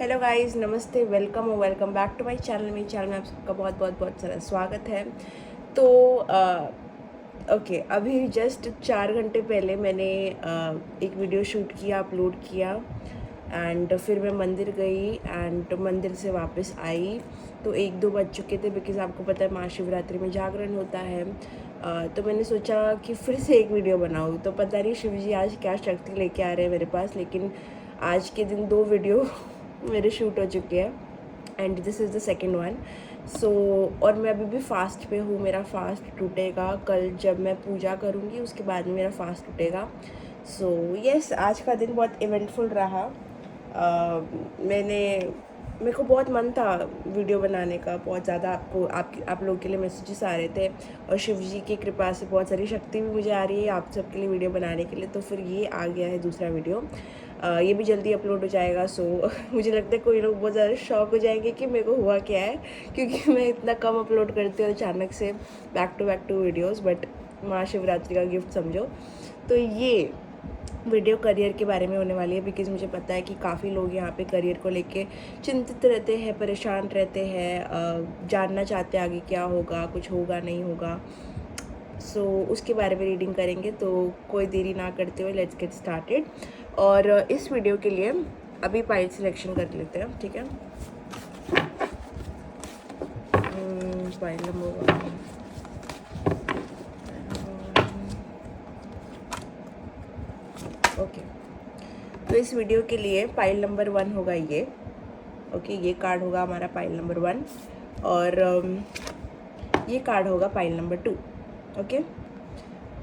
Hello guys, नमस्ते, welcome और welcome back to my channel. मेरे चैनल में आप सबका बहुत बहुत बहुत सारा स्वागत है। तो ओके, अभी जस्ट 4 घंटे पहले मैंने एक वीडियो शूट किया, अपलोड किया एंड फिर मैं मंदिर गई एंड मंदिर से वापस आई तो 1-2 बज चुके थे बिकॉज़ आपको पता है महाशिवरात्रि में जागरण होता है। तो मैंने सोचा कि फिर से एक वीडियो बनाऊँ। तो पता नहीं शिव जी आज क्या शक्ति लेके आ रहे हैं मेरे पास, लेकिन आज के दिन 2 वीडियो मेरे शूट हो चुके हैं and this is the second one. So और मैं अभी भी फास्ट पे हूँ, मेरा फास्ट टूटेगा कल जब मैं पूजा करूँगी, उसके बाद में मेरा फास्ट टूटेगा। सो यस, आज का दिन बहुत इवेंटफुल रहा। मेरे को बहुत मन था वीडियो बनाने का, बहुत ज़्यादा आप लोगों के लिए मैसेजेस आ रहे थे और शिव जी की कृपा से बहुत सारी शक्ति भी मुझे आ रही है आप सबके लिए वीडियो बनाने के लिए। तो फिर ये आ गया है दूसरा वीडियो। ये भी जल्दी अपलोड हो जाएगा। सो मुझे लगता है कोई लोग बहुत ज़्यादा शॉक हो जाएंगे कि मेरे को हुआ क्या है, क्योंकि मैं इतना कम अपलोड करती हूँ अचानक से back to videos. But Mahashivratri का गिफ्ट समझो। तो ये वीडियो करियर के बारे में होने वाली है बिकॉज़ मुझे पता है कि काफ़ी लोग यहाँ पे करियर को लेके चिंतित रहते हैं, परेशान रहते हैं, जानना चाहते हैं आगे क्या होगा, कुछ होगा नहीं होगा। सो उसके बारे में रीडिंग करेंगे। तो कोई देरी ना करते हुए लेट्स गेट स्टार्टेड। और इस वीडियो के लिए अभी पाइल सिलेक्शन कर लेते हैं, ठीक है। Pile number 1। ओके, तो इस वीडियो के लिए पाइल नंबर 1 होगा ये। ओके, ये कार्ड होगा हमारा पाइल नंबर 1 और ये कार्ड होगा पाइल नंबर 2। ओके,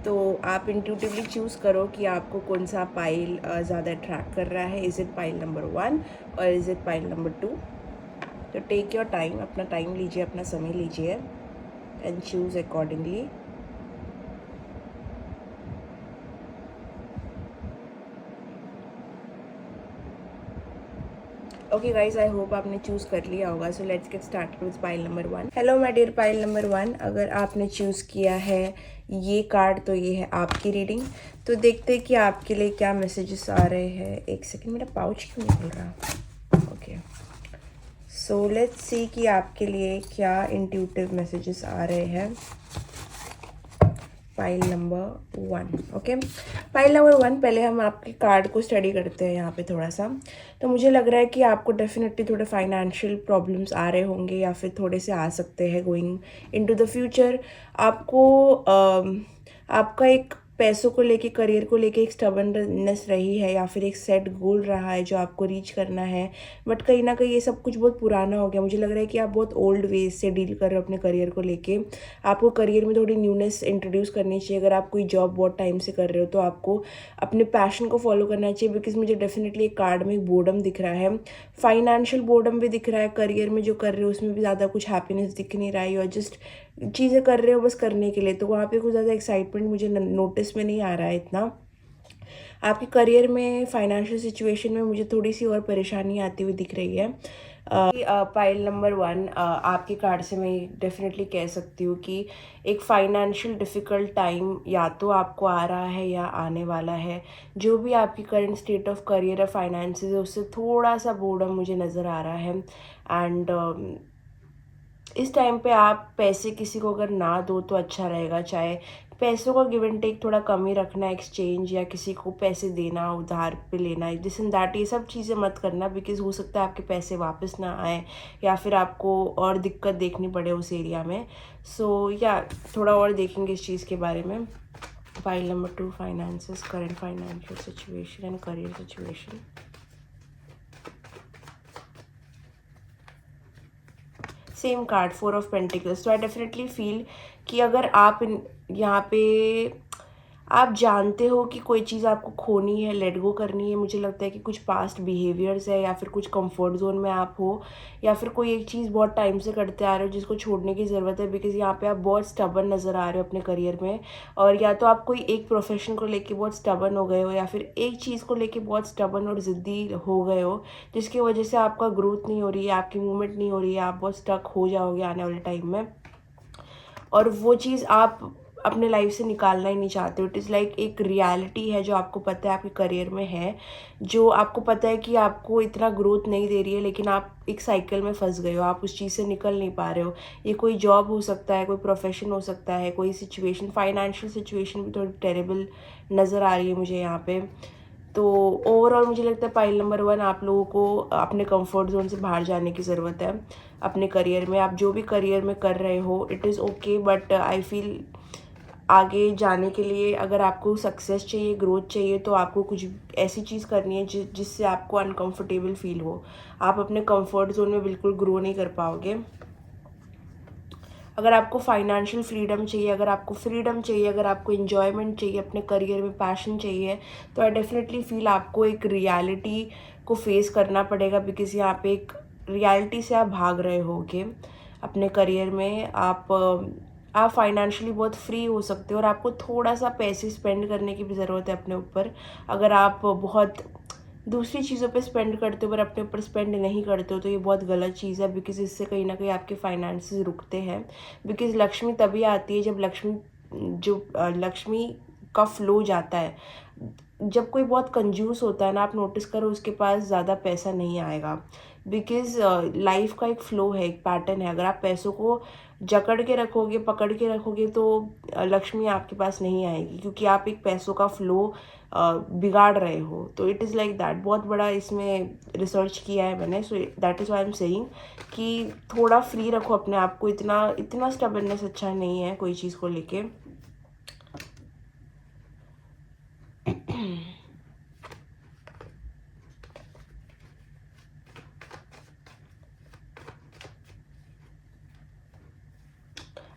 तो आप इंट्यूटिवली चूज़ करो कि आपको कौन सा पाइल ज़्यादा अट्रैक्ट कर रहा है। इज़ इट पाइल नंबर 1 और इज़ इट पाइल नंबर 2। तो टेक योर टाइम, अपना टाइम लीजिए, अपना समय लीजिए and choose accordingly. Okay guys, I hope आपने चूज़ कर लिया होगा। So let's get started with pile number 1। Hello my dear pile number 1, अगर आपने चूज़ किया है ये कार्ड तो ये है आपकी रीडिंग। तो देखते हैं कि आपके लिए क्या मैसेजेस आ रहे हैं। एक सेकेंड, मेरा पाउच क्यों निकल रहा। ओके, सो लेट्स सी कि आपके लिए क्या इंट्यूटिव मैसेजेस आ रहे हैं। Pile number 1। Okay, pile number 1, पहले हम आपके कार्ड को स्टडी करते हैं यहाँ पे थोड़ा सा। तो मुझे लग रहा है कि आपको डेफिनेटली थोड़े फाइनेंशियल प्रॉब्लम्स आ रहे होंगे या फिर थोड़े से आ सकते हैं गोइंग इनटू द फ्यूचर। आपको आपका एक पैसों को लेके, करियर को लेके एक स्टबर्ननेस रही है या फिर एक सेट गोल रहा है जो आपको रीच करना है। बट कहीं ना कहीं ये सब कुछ बहुत पुराना हो गया। मुझे लग रहा है कि आप बहुत ओल्ड वेज से डील कर रहे हो अपने करियर को लेके। आपको करियर में थोड़ी न्यूनेस इंट्रोड्यूस करनी चाहिए। अगर आप कोई जॉब बहुत टाइम से कर रहे हो तो आपको अपने पैशन को फॉलो करना चाहिए बिकॉज मुझे डेफिनेटली एक कार्ड में एक बोर्डम दिख रहा है, फाइनेंशियल बोर्डम भी दिख रहा है। करियर में जो कर रहे हो उसमें भी ज़्यादा कुछ हैप्पीनेस दिख नहीं रहा है और जस्ट चीज़ें कर रहे हो बस करने के लिए। तो वहाँ पे कुछ ज़्यादा एक्साइटमेंट मुझे नोटिस में नहीं आ रहा है इतना। आपके करियर में, फाइनेंशियल सिचुएशन में मुझे थोड़ी सी और परेशानी आती हुई दिख रही है। पाइल नंबर 1, आपके कार्ड से मैं डेफिनेटली कह सकती हूँ कि एक फाइनेंशियल डिफ़िकल्ट टाइम या तो आपको आ रहा है या आने वाला है। जो भी आपकी करंट स्टेट ऑफ करियर या फाइनेंसेस है उससे थोड़ा सा बोर्डम मुझे नज़र आ रहा है। एंड इस टाइम पे आप पैसे किसी को अगर ना दो तो अच्छा रहेगा। चाहे पैसों का गिव एंड टेक थोड़ा कम ही रखना, एक्सचेंज या किसी को पैसे देना, उधार पे लेना, दिस एंड दैट, ये सब चीज़ें मत करना बिकॉज हो सकता है आपके पैसे वापस ना आए या फिर आपको और दिक्कत देखनी पड़े उस एरिया में। सो या थोड़ा और देखेंगे इस चीज़ के बारे में। File number 2, finances, current financial situation and career situation. Same card, 4 of pentacles. तो आई डेफिनेटली फील कि अगर आप यहाँ पे आप जानते हो कि कोई चीज़ आपको खोनी है, लेट गो करनी है। मुझे लगता है कि कुछ पास्ट बिहेवियर्स है या फिर कुछ कंफर्ट जोन में आप हो या फिर कोई एक चीज़ बहुत टाइम से करते आ रहे हो जिसको छोड़ने की ज़रूरत है बिकॉज यहाँ पे आप बहुत स्टबर्न नज़र आ रहे हो अपने करियर में। और या तो आप कोई एक प्रोफेशन को लेके बहुत स्टबर्न हो गए हो या फिर एक चीज़ को लेके बहुत स्टबर्न और ज़िद्दी हो गए हो जिसकी वजह से आपका ग्रोथ नहीं हो रही है, आपकी मूवमेंट नहीं हो रही है, आप बहुत स्टक हो जाओगे आने वाले टाइम में। और वो चीज़ आप अपने लाइफ से निकालना ही नहीं चाहते हो। इट इज़ लाइक एक रियलिटी है जो आपको पता है आपके करियर में है, जो आपको पता है कि आपको इतना ग्रोथ नहीं दे रही है, लेकिन आप एक साइकिल में फंस गए हो, आप उस चीज़ से निकल नहीं पा रहे हो। ये कोई जॉब हो सकता है, कोई प्रोफेशन हो सकता है, कोई सिचुएशन, फाइनेंशियल सिचुएशन भी थोड़ी टेरेबल नज़र आ रही है मुझे यहाँ पे। तो ओवरऑल मुझे लगता है पाइल नंबर 1, आप लोगों को अपने कंफर्ट जोन से बाहर जाने की ज़रूरत है अपने करियर में। आप जो भी करियर में कर रहे हो, it is okay, but I feel आगे जाने के लिए अगर आपको सक्सेस चाहिए, ग्रोथ चाहिए, तो आपको कुछ ऐसी चीज़ करनी है जिससे आपको अनकंफर्टेबल फील हो। आप अपने कंफर्ट जोन में बिल्कुल ग्रो नहीं कर पाओगे। अगर आपको फाइनेंशियल फ्रीडम चाहिए, अगर आपको फ्रीडम चाहिए, अगर आपको इन्जॉयमेंट चाहिए, अपने करियर में पैशन चाहिए, तो आई डेफिनेटली फील आपको एक रियलिटी को फेस करना पड़ेगा। बिकॉज यहाँ पे एक रियलिटी से आप भाग रहे होगे अपने करियर में। आप फाइनेंशियली बहुत फ्री हो सकते हो और आपको थोड़ा सा पैसे स्पेंड करने की भी ज़रूरत है अपने ऊपर। अगर आप बहुत दूसरी चीज़ों पे स्पेंड करते हो पर अपने ऊपर स्पेंड नहीं करते हो, तो ये बहुत गलत चीज़ है। बिकॉज इससे कहीं ना कहीं आपके फाइनेंसेस रुकते हैं। बिकॉज लक्ष्मी तभी आती है जब लक्ष्मी का फ्लो जाता है। जब कोई बहुत कंजूस होता है ना, आप नोटिस करो उसके पास ज़्यादा पैसा नहीं आएगा। बिकॉज लाइफ का एक फ़्लो है, एक पैटर्न है। अगर आप पैसों को जकड़ के रखोगे, पकड़ के रखोगे, तो लक्ष्मी आपके पास नहीं आएगी, क्योंकि आप एक पैसों का फ़्लो बिगाड़ रहे हो। तो इट इज़ लाइक दैट। बहुत बड़ा इसमें रिसर्च किया है मैंने। सो that is why I am saying कि थोड़ा फ्री रखो अपने आप को। इतना स्टबर्ननेस अच्छा नहीं है कोई चीज़ को लेके।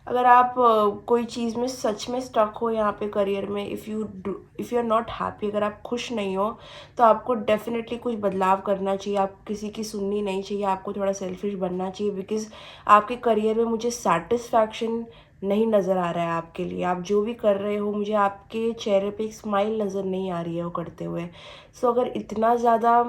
अगर आप कोई चीज़ में सच में स्टक हो यहाँ पे करियर में, if you are not happy, अगर आप खुश नहीं हो, तो आपको डेफिनेटली कुछ बदलाव करना चाहिए। आपको किसी की सुननी नहीं चाहिए, आपको थोड़ा सेल्फिश बनना चाहिए। बिकॉज आपके करियर में मुझे सेटिस्फैक्शन नहीं नज़र आ रहा है आपके लिए। आप जो भी कर रहे हो, मुझे आपके चेहरे पे एक स्माइल नज़र नहीं आ रही है वो करते हुए। सो अगर इतना ज़्यादा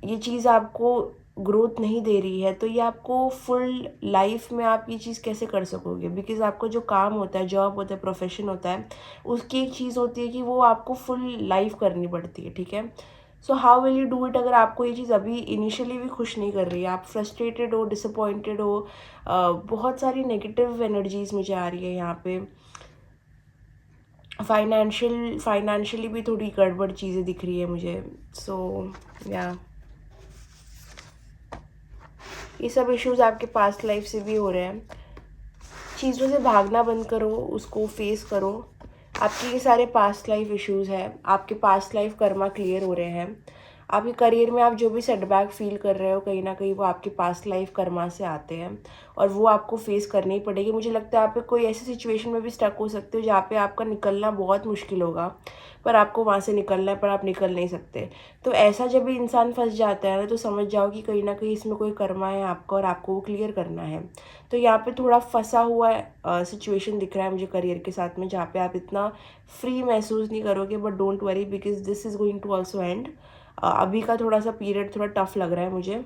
ये चीज़ आपको ग्रोथ नहीं दे रही है, तो ये आपको फुल लाइफ में आप ये चीज़ कैसे कर सकोगे? बिकॉज आपका जो काम होता है, जॉब होता है, प्रोफेशन होता है, उसकी एक चीज़ होती है कि वो आपको फुल लाइफ करनी पड़ती है, ठीक है? So how will you do it अगर आपको ये चीज़ अभी इनिशियली भी खुश नहीं कर रही है, आप फ्रस्ट्रेटेड हो, डिसअपॉइंटेड हो, बहुत सारी नेगेटिव एनर्जीज मुझे आ रही है यहाँ पे। फाइनेंशियली भी थोड़ी गड़बड़ चीज़ें दिख रही है मुझे। सो या ये सब इश्यूज आपके पास्ट लाइफ से भी हो रहे हैं। चीज़ों से भागना बंद करो, उसको फेस करो। आपके ये सारे पास्ट लाइफ इश्यूज हैं, आपके पास्ट लाइफ कर्मा क्लियर हो रहे हैं। आपके करियर में आप जो भी सेटबैक फील कर रहे हो, कहीं ना कहीं वो आपके पास्ट लाइफ कर्मा से आते हैं और वो आपको फेस करनी ही पड़ेगी। मुझे लगता है आप कोई ऐसी सिचुएशन में भी स्टक हो सकते हो जहाँ पे आपका निकलना बहुत मुश्किल होगा, पर आपको वहाँ से निकलना है, पर आप निकल नहीं सकते। तो ऐसा जब भी इंसान फंस जाता है ना, तो समझ जाओ कि कहीं ना कहीं इसमें कोई कर्मा है आपका और आपको वो क्लियर करना है। तो यहाँ पे थोड़ा फंसा हुआ सिचुएशन दिख रहा है मुझे करियर के साथ में, जहाँ पे आप इतना फ्री महसूस नहीं करोगे। But don't worry, because this is going to also end. अभी का थोड़ा सा पीरियड थोड़ा टफ लग रहा है मुझे।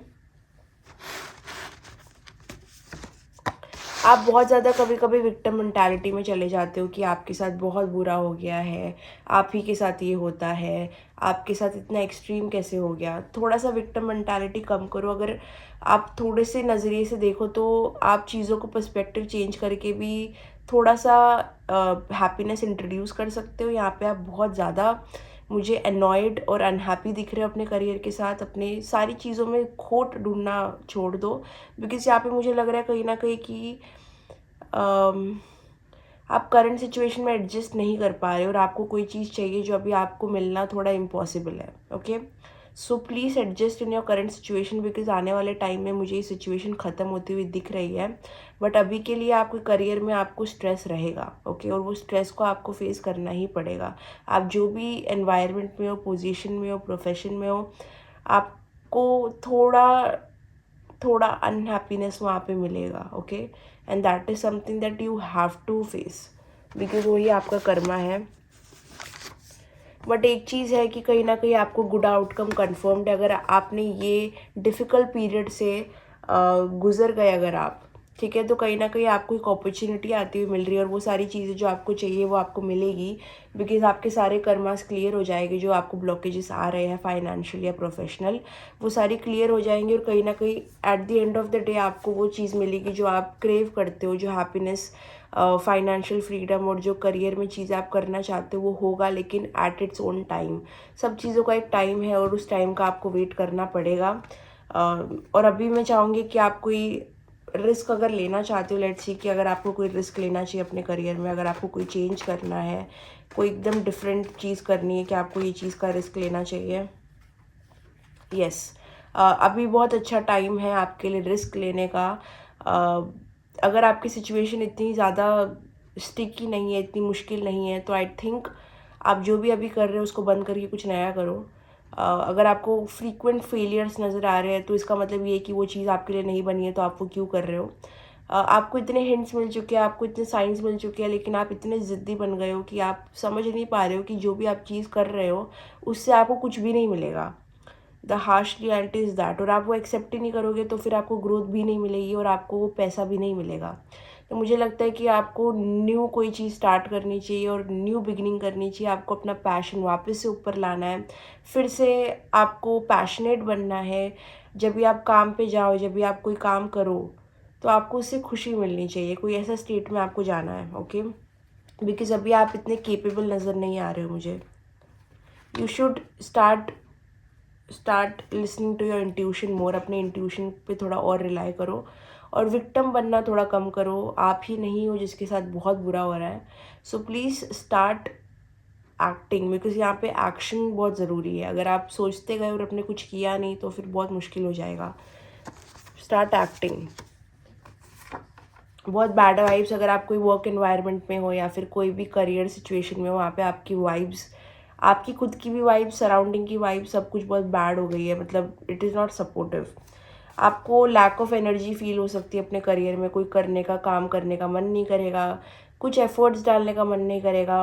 आप बहुत ज़्यादा कभी कभी विक्टिम मेंटालिटी में चले जाते हो कि आपके साथ बहुत बुरा हो गया है, आप ही के साथ ये होता है, आपके साथ इतना एक्सट्रीम कैसे हो गया। थोड़ा सा विक्टिम मेंटालिटी कम करो। अगर आप थोड़े से नज़रिए से देखो, तो आप चीज़ों को पर्सपेक्टिव चेंज करके भी थोड़ा सा हैप्पीनेस इंट्रोड्यूस कर सकते हो। यहाँ पे आप बहुत ज़्यादा मुझे अनॉयड और अनहैप्पी दिख रहे हो अपने करियर के साथ। अपने सारी चीज़ों में खोट ढूंढना छोड़ दो। बिकॉज यहाँ पे मुझे लग रहा है कहीं ना कहीं कि आप करंट सिचुएशन में एडजस्ट नहीं कर पा रहे हो और आपको कोई चीज़ चाहिए जो अभी आपको मिलना थोड़ा इम्पॉसिबल है। Okay, so please adjust in your current situation. Because आने वाले टाइम में मुझे ये सिचुएशन ख़त्म होती हुई दिख रही है। बट अभी के लिए आपके करियर में आपको स्ट्रेस रहेगा। ओके, और वो स्ट्रेस को आपको फेस करना ही पड़ेगा। आप जो भी एनवायरनमेंट में हो, पोजीशन में हो, प्रोफेशन में हो, आपको थोड़ा अनहैप्पीनेस वहाँ पे मिलेगा। Okay, and that is something that you have to face, because वही आपका कर्मा है। बट एक चीज़ है कि कहीं ना कहीं आपको गुड आउटकम कन्फर्म्ड है। अगर आपने ये डिफ़िकल्ट पीरियड से गुज़र गए अगर आप, ठीक है। तो कहीं ना कहीं आपको एक अपॉर्चुनिटी आती हुई मिल रही है और वो सारी चीज़ें जो आपको चाहिए वो आपको मिलेगी, बिकॉज आपके सारे कर्मास क्लियर हो जाएंगे। जो आपको ब्लॉकेजेस आ रहे हैं फाइनेंशियल या प्रोफेशनल, वो सारी क्लियर हो जाएंगे और कहीं ना कहीं at the end of the day आपको वो चीज़ मिलेगी जो आप क्रेव करते हो, जो हैप्पीनेस, फाइनेंशियल फ्रीडम और जो करियर में चीज़ें आप करना चाहते हो वो होगा, लेकिन एट इट्स ओन टाइम। सब चीज़ों का एक टाइम है और उस टाइम का आपको वेट करना पड़ेगा। और अभी मैं चाहूँगी कि आप कोई रिस्क अगर लेना चाहते हो, लेट्स सी कि अगर आपको कोई रिस्क लेना चाहिए अपने करियर में, अगर आपको कोई चेंज करना है, कोई एकदम डिफरेंट चीज़ करनी है, कि आपको ये चीज़ का रिस्क लेना चाहिए, यस, अभी बहुत अच्छा टाइम है आपके लिए रिस्क लेने का। अगर आपकी सिचुएशन इतनी ज़्यादा स्टिकी नहीं है, इतनी मुश्किल नहीं है, तो आई थिंक आप जो भी अभी कर रहे हो उसको बंद करके कुछ नया करो। अगर आपको फ्रीक्वेंट फेलियर्स नज़र आ रहे हैं तो इसका मतलब ये है कि वो चीज़ आपके लिए नहीं बनी है, तो आप वो क्यों कर रहे हो। आपको इतने हिंट्स मिल चुके हैं, आपको इतने साइंस मिल चुके हैं, लेकिन आप इतने ज़िद्दी बन गए हो कि आप समझ नहीं पा रहे हो कि जो भी आप चीज़ कर रहे हो उससे आपको कुछ भी नहीं मिलेगा। The harsh reality is that. और आप वो एक्सेप्ट ही नहीं करोगे तो फिर आपको ग्रोथ भी नहीं मिलेगी और आपको वो पैसा भी नहीं मिलेगा। तो मुझे लगता है कि आपको न्यू कोई चीज़ स्टार्ट करनी चाहिए और न्यू बिगिनिंग करनी चाहिए। आपको अपना पैशन वापस से ऊपर लाना है, फिर से आपको पैशनेट बनना है। जब भी आप काम पे जाओ, जब भी आप कोई काम करो, तो आपको उससे खुशी मिलनी चाहिए। कोई ऐसा स्टेट में आपको जाना है, ओके। बिकॉज अभी आप इतने केपेबल नज़र नहीं आ रहे हो मुझे। You should start listening to your intuition more. अपने इंट्यूशन पे थोड़ा और रिलाई करो और विक्टिम बनना थोड़ा कम करो। आप ही नहीं हो जिसके साथ बहुत बुरा हो रहा है। So please start acting, because यहाँ पे एक्शन बहुत ज़रूरी है। अगर आप सोचते गए और आपने कुछ किया नहीं तो फिर बहुत मुश्किल हो जाएगा। Start acting. बहुत बैड वाइब्स अगर आप कोई वर्क एनवायरनमेंट में हो या फिर कोई भी करियर सिचुएशन में हो, वहाँ पे आपकी वाइब्स, आपकी खुद की भी वाइब्स, सराउंडिंग की वाइब्स, सब कुछ बहुत बैड हो गई है। मतलब इट इज़ नॉट सपोर्टिव। आपको लैक ऑफ एनर्जी फील हो सकती है अपने करियर में। कोई करने का, काम करने का मन नहीं करेगा, कुछ एफर्ट्स डालने का मन नहीं करेगा।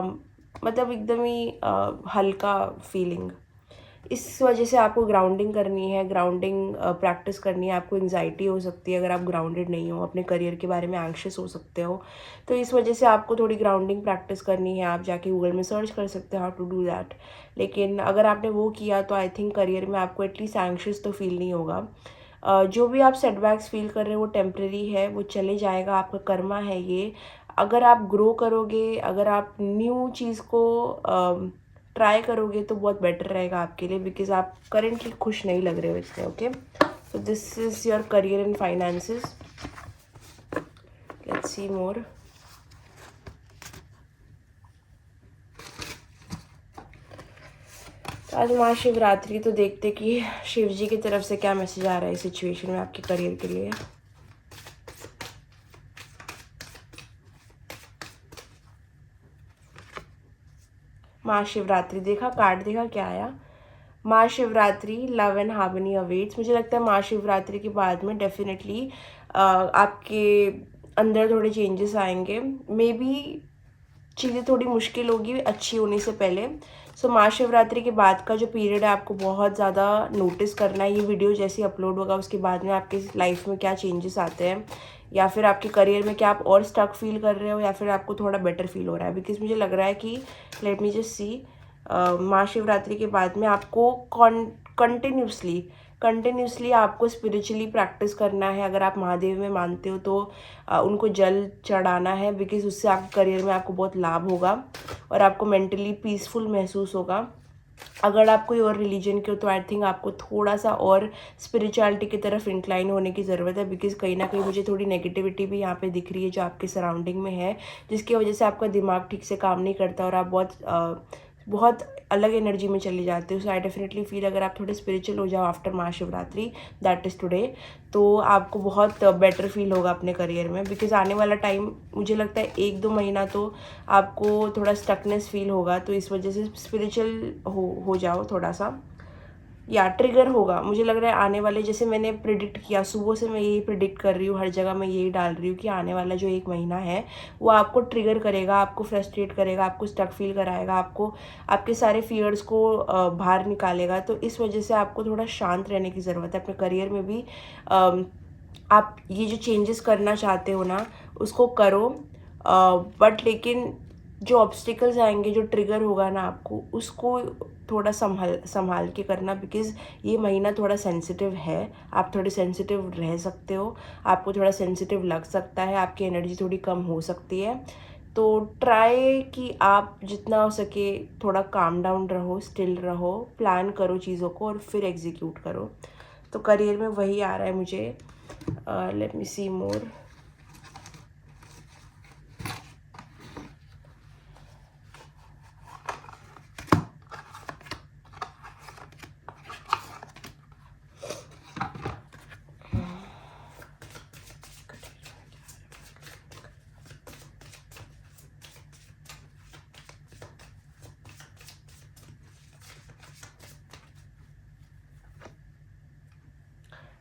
मतलब एकदम ही हल्का फीलिंग। इस वजह से आपको ग्राउंडिंग करनी है, ग्राउंडिंग प्रैक्टिस करनी है। आपको एंजाइटी हो सकती है अगर आप ग्राउंडेड नहीं हो, अपने करियर के बारे में एंग्शियस हो सकते हो। तो इस वजह से आपको थोड़ी ग्राउंडिंग प्रैक्टिस करनी है। आप जाके गूगल में सर्च कर सकते हो हाउ टू डू दैट। लेकिन अगर आपने वो किया तो आई थिंक करियर में आपको एटलीस्ट एंग्शियस तो फील नहीं होगा। जो भी आप सेटबैक्स फील कर रहे हो वो टेम्प्रेरी है, वो चले जाएगा, आपका कर्मा है ये। अगर आप ग्रो करोगे, अगर आप न्यू चीज़ को ट्राई करोगे तो बहुत बेटर रहेगा आपके लिए, बिकॉज आप करेंटली खुश नहीं लग रहे हो इसमें, okay. So this is your career and finances. Let's see more. आज महाशिवरात्रि, तो देखते कि शिव जी की तरफ से क्या मैसेज आ रहा है इस सिचुएशन में आपके करियर के लिए। महाशिवरात्रि देखा, कार्ड देखा, क्या आया? Mahashivratri, love and harmony awaits. मुझे लगता है महाशिवरात्रि के बाद में डेफिनेटली आपके अंदर थोड़े चेंजेस आएंगे। मे बी चीज़ें थोड़ी मुश्किल होगी अच्छी होने से पहले। सो महाशिवरात्रि के बाद का जो पीरियड है आपको बहुत ज़्यादा नोटिस करना है। ये वीडियो जैसे अपलोड होगा उसके बाद में आपके लाइफ में क्या चेंजेस आते हैं, या फिर आपके करियर में क्या आप और स्टक फील कर रहे हो या फिर आपको थोड़ा बेटर फील हो रहा है। बिकॉज मुझे लग रहा है कि let me just see, Mahashivratri के बाद में आपको कंटिन्यूसली आपको स्पिरिचुअली प्रैक्टिस करना है। अगर आप महादेव में मानते हो तो उनको जल चढ़ाना है, बिकॉज उससे आपके करियर में आपको बहुत लाभ होगा और आपको मेंटली पीसफुल महसूस होगा। अगर आप कोई और रिलीजन के हो तो आई थिंक आपको थोड़ा सा और स्पिरिचुअलिटी की तरफ इंक्लाइन होने की ज़रूरत है, बिकॉज कहीं ना कहीं मुझे थोड़ी नेगेटिविटी भी यहाँ पे दिख रही है जो आपके सराउंडिंग में है, जिसकी वजह से आपका दिमाग ठीक से काम नहीं करता और आप बहुत अलग एनर्जी में चले जाते हो। सो आई डेफिनेटली फील अगर आप थोड़े स्पिरिचुअल हो जाओ after Mahashivratri, that is today, तो आपको बहुत बेटर फील होगा अपने करियर में। बिकॉज आने वाला टाइम मुझे लगता है 1-2 महीना तो आपको थोड़ा स्टकनेस फील होगा, तो इस वजह से स्पिरिचुअल हो जाओ थोड़ा सा, या ट्रिगर होगा। मुझे लग रहा है आने वाले, जैसे मैंने प्रिडिक्ट किया सुबह से, मैं यही प्रिडिक्ट कर रही हूँ, हर जगह मैं यही डाल रही हूँ कि आने वाला जो 1 महीना है वो आपको ट्रिगर करेगा, आपको फ्रस्ट्रेट करेगा, आपको स्टक फील कराएगा, आपको आपके सारे फियर्स को बाहर निकालेगा। तो इस वजह से आपको थोड़ा शांत रहने की ज़रूरत है अपने करियर में भी। आप ये जो चेंजेस करना चाहते हो ना उसको करो, बट लेकिन जो ऑब्स्टिकल्स आएंगे, जो ट्रिगर होगा ना आपको, उसको थोड़ा संभाल संभाल के करना, बिकॉज़ ये महीना थोड़ा सेंसिटिव है। आप थोड़े सेंसिटिव रह सकते हो, आपको थोड़ा सेंसिटिव लग सकता है, आपकी एनर्जी थोड़ी कम हो सकती है। तो ट्राई कि आप जितना हो सके थोड़ा काम डाउन रहो, स्टिल रहो, प्लान करो चीज़ों को और फिर एग्जीक्यूट करो। तो करियर में वही आ रहा है मुझे। लेट मी सी मोर।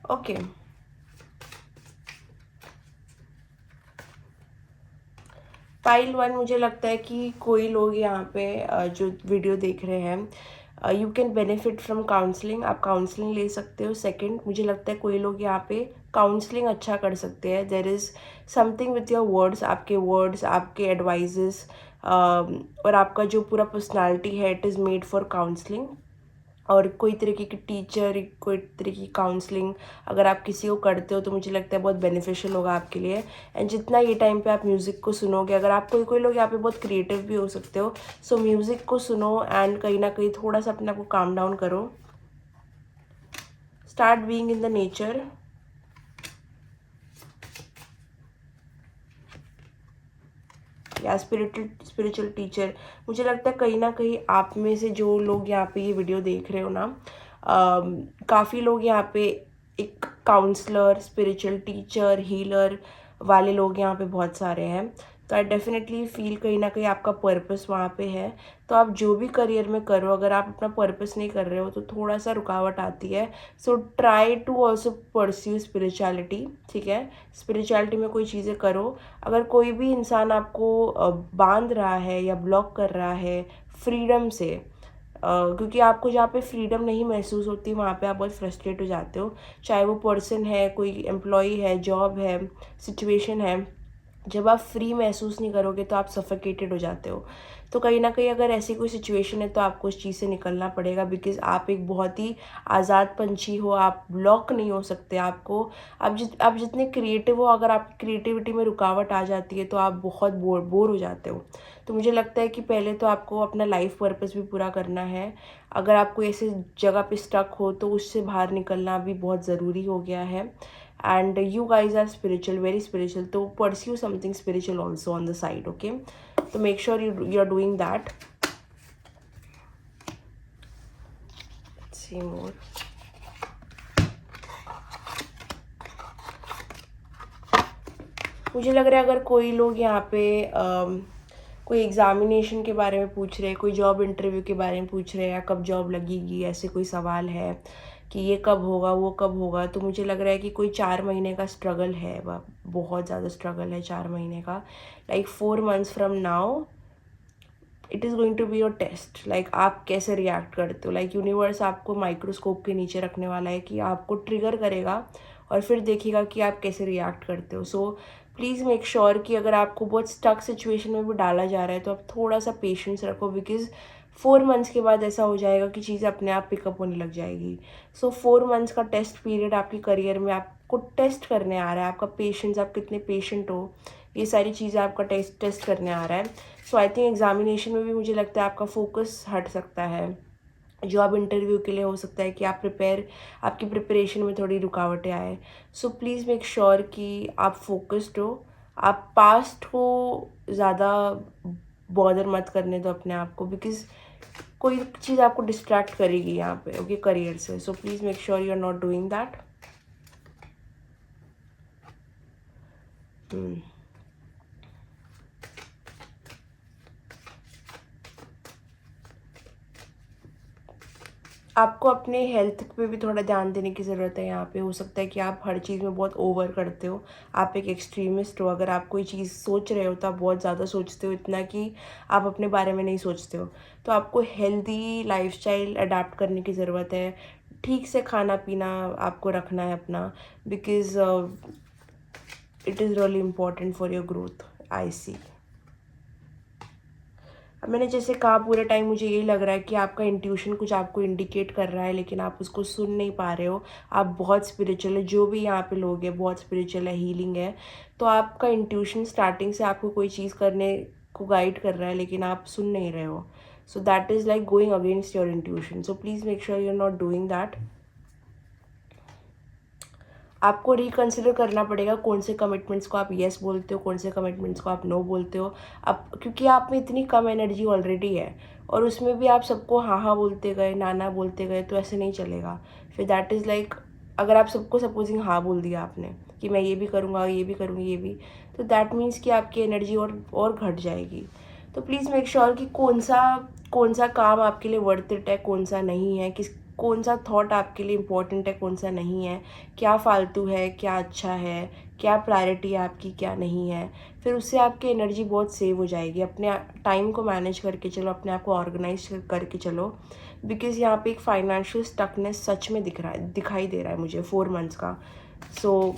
ओके, पाइल वन, मुझे लगता है कि कोई लोग यहाँ पे जो वीडियो देख रहे हैं, you can benefit from counselling, आप काउंसलिंग ले सकते हो। सेकंड, मुझे लगता है कोई लोग यहाँ पे काउंसलिंग अच्छा कर सकते हैं। There is something with your words, आपके एडवाइजेस, और आपका जो पूरा पर्सनालिटी है, it is made for counselling. और कोई तरीके की टीचर, कोई तरीके की काउंसलिंग अगर आप किसी को करते हो तो मुझे लगता है बहुत बेनिफिशियल होगा आपके लिए। एंड जितना ये टाइम पे आप म्यूज़िक को सुनोगे, अगर आप कोई कोई लोग यहाँ पे बहुत क्रिएटिव भी हो सकते हो, सो म्यूज़िक को सुनो एंड कहीं ना कहीं थोड़ा सा अपने आप को काम डाउन करो। Start being in the nature. या स्पिरिचुअल टीचर, मुझे लगता है कहीं ना कहीं आप में से जो लोग यहाँ पे ये वीडियो देख रहे हो ना, काफ़ी लोग यहाँ पे एक काउंसलर, स्पिरिचुअल टीचर, हीलर वाले लोग यहाँ पे बहुत सारे हैं। तो आई डेफिनेटली फील कहीं ना कहीं आपका पर्पस वहाँ पे है। तो आप जो भी करियर में करो, अगर आप अपना पर्पस नहीं कर रहे हो तो थोड़ा सा रुकावट आती है। So try to also pursue spirituality, ठीक है। स्पिरिचुअलिटी में कोई चीज़ें करो। अगर कोई भी इंसान आपको बांध रहा है या ब्लॉक कर रहा है फ्रीडम से, क्योंकि आपको जहाँ पे फ्रीडम नहीं महसूस होती वहाँ पे आप बहुत फ्रस्ट्रेट हो जाते हो। चाहे वो पर्सन है, कोई एम्प्लॉई है, जॉब है, सिचुएशन है, जब आप फ्री महसूस नहीं करोगे तो आप सफोकेटेड हो जाते हो। तो कहीं ना कहीं अगर ऐसी कोई सिचुएशन है तो आपको उस चीज़ से निकलना पड़ेगा, बिकॉज आप एक बहुत ही आज़ाद पंछी हो, आप ब्लॉक नहीं हो सकते। आपको आप जितने क्रिएटिव हो, अगर आपकी क्रिएटिविटी में रुकावट आ जाती है तो आप बहुत बोर हो जाते हो। तो मुझे लगता है कि पहले तो आपको अपना लाइफ पर्पस भी पूरा करना है। अगर आप कोई ऐसी जगह पे स्टक हो तो उससे बाहर निकलना भी बहुत ज़रूरी हो गया है। And you guys are spiritual, very spiritual, तो pursue something spiritual also on the side, okay. तो make sure you are doing that. See more. मुझे लग रहा है अगर कोई लोग यहाँ पे कोई एग्ज़ामिनेशन के बारे में पूछ रहे हैं, कोई जॉब इंटरव्यू के बारे में पूछ रहे हैं, या कब जॉब लगेगी, ऐसे कोई सवाल है कि ये कब होगा, वो कब होगा, तो मुझे लग रहा है कि कोई 4 महीने का स्ट्रगल है, बहुत ज़्यादा स्ट्रगल है 4 महीने का। Like 4 months from now it is going to be your test. Like आप कैसे रिएक्ट करते हो। लाइक यूनिवर्स आपको माइक्रोस्कोप के नीचे रखने वाला है कि आपको ट्रिगर करेगा और फिर देखेगा कि आप कैसे रिएक्ट करते हो। सो प्लीज़ मेक श्योर कि अगर आपको बहुत स्टक सिचुएशन में भी डाला जा रहा है तो आप थोड़ा सा पेशेंस रखो, बिकॉज 4 months के बाद ऐसा हो जाएगा कि चीज़ अपने आप पिकअप होने लग जाएगी। सो 4 months का टेस्ट पीरियड आपकी करियर में आपको टेस्ट करने आ रहा है, आपका पेशेंस, आप कितने पेशेंट हो, ये सारी चीज़ें आपका टेस्ट करने आ रहा है। सो आई थिंक एग्जामिनेशन में भी मुझे लगता है आपका फोकस हट सकता है। जॉब इंटरव्यू के लिए हो सकता है कि आपकी प्रिपरेशन में थोड़ी रुकावटें आए। सो प्लीज़ मेक श्योर कि आप फोकस्ड हो, आप पास्ट को ज़्यादा बॉदर मत करने दो अपने आप को, बिकॉज कोई चीज़ आपको डिस्ट्रैक्ट करेगी यहाँ पे, ओके, करियर से। So please make sure you are not doing that. आपको अपने हेल्थ पे भी थोड़ा ध्यान देने की ज़रूरत है। यहाँ पे हो सकता है कि आप हर चीज़ में बहुत ओवर करते हो, आप एक एक्सट्रीमिस्ट हो। अगर आप कोई चीज़ सोच रहे हो तो आप बहुत ज़्यादा सोचते हो, इतना कि आप अपने बारे में नहीं सोचते हो। तो आपको हेल्दी लाइफस्टाइल अडाप्ट करने की ज़रूरत है। ठीक से खाना पीना आपको रखना है अपना, because it is really important for your growth. I see. अब मैंने जैसे कहा पूरे टाइम मुझे यही लग रहा है कि आपका इंट्यूशन कुछ आपको इंडिकेट कर रहा है, लेकिन आप उसको सुन नहीं पा रहे हो। आप बहुत स्पिरिचुअल है, जो भी यहाँ पे लोग हैं बहुत स्पिरिचुअल है, हीलिंग है। तो आपका इंट्यूशन स्टार्टिंग से आपको कोई चीज़ करने को गाइड कर रहा है, लेकिन आप सुन नहीं रहे हो। So that is like going against your intuition. So please make sure you are not doing that. आपको रिकंसिडर करना पड़ेगा कौन से कमिटमेंट्स को आप येस बोलते हो, कौन से कमिटमेंट्स को आप नो बोलते हो। आप, क्योंकि आप में इतनी कम एनर्जी ऑलरेडी है और उसमें भी आप सबको हाँ हाँ बोलते गए, ना ना बोलते गए, तो ऐसे नहीं चलेगा। फिर दैट इज़ लाइक, अगर आप सबको सपोजिंग हाँ बोल दिया आपने कि मैं ये भी करूँगा, ये भी करूँगी, ये भी, तो दैट मीन्स कि आपकी एनर्जी और घट जाएगी। तो प्लीज़ मेक श्योर कि कौन सा काम आपके लिए वर्थ इट है, कौन सा नहीं है, कौन सा थॉट आपके लिए इम्पोर्टेंट है, कौन सा नहीं है, क्या फालतू है, क्या अच्छा है, क्या प्रायोरिटी है आपकी, क्या नहीं है। फिर उससे आपकी एनर्जी बहुत सेव हो जाएगी। अपने टाइम को मैनेज करके चलो, अपने आप को ऑर्गेनाइज करके चलो, बिकॉज़ यहाँ पे एक फाइनेंशियल स्टकनेस सच में दिखाई दे रहा है मुझे 4 मंथ्स का। सो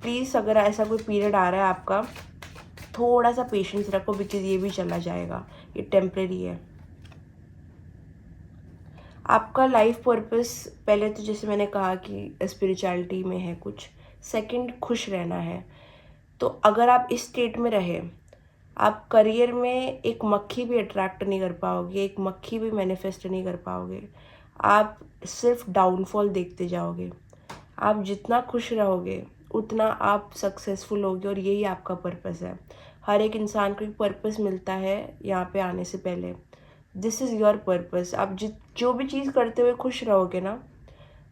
प्लीज़, अगर ऐसा कोई पीरियड आ रहा है आपका, थोड़ा सा पेशेंस रखो, बिकॉज़ ये भी चला जाएगा, ये टेम्परेरी है। आपका लाइफ पर्पस, पहले तो जैसे मैंने कहा कि स्पिरिचुअलिटी में है कुछ, सेकंड खुश रहना है। तो अगर आप इस स्टेट में रहे, आप करियर में एक मक्खी भी अट्रैक्ट नहीं कर पाओगे, एक मक्खी भी मैनिफेस्ट नहीं कर पाओगे। आप सिर्फ डाउनफॉल देखते जाओगे। आप जितना खुश रहोगे उतना आप सक्सेसफुल होगे, और यही आपका पर्पस है। हर एक इंसान को एक पर्पस मिलता है यहाँ पे आने से पहले। This is your purpose. आप जो भी चीज़ करते हुए खुश रहोगे ना,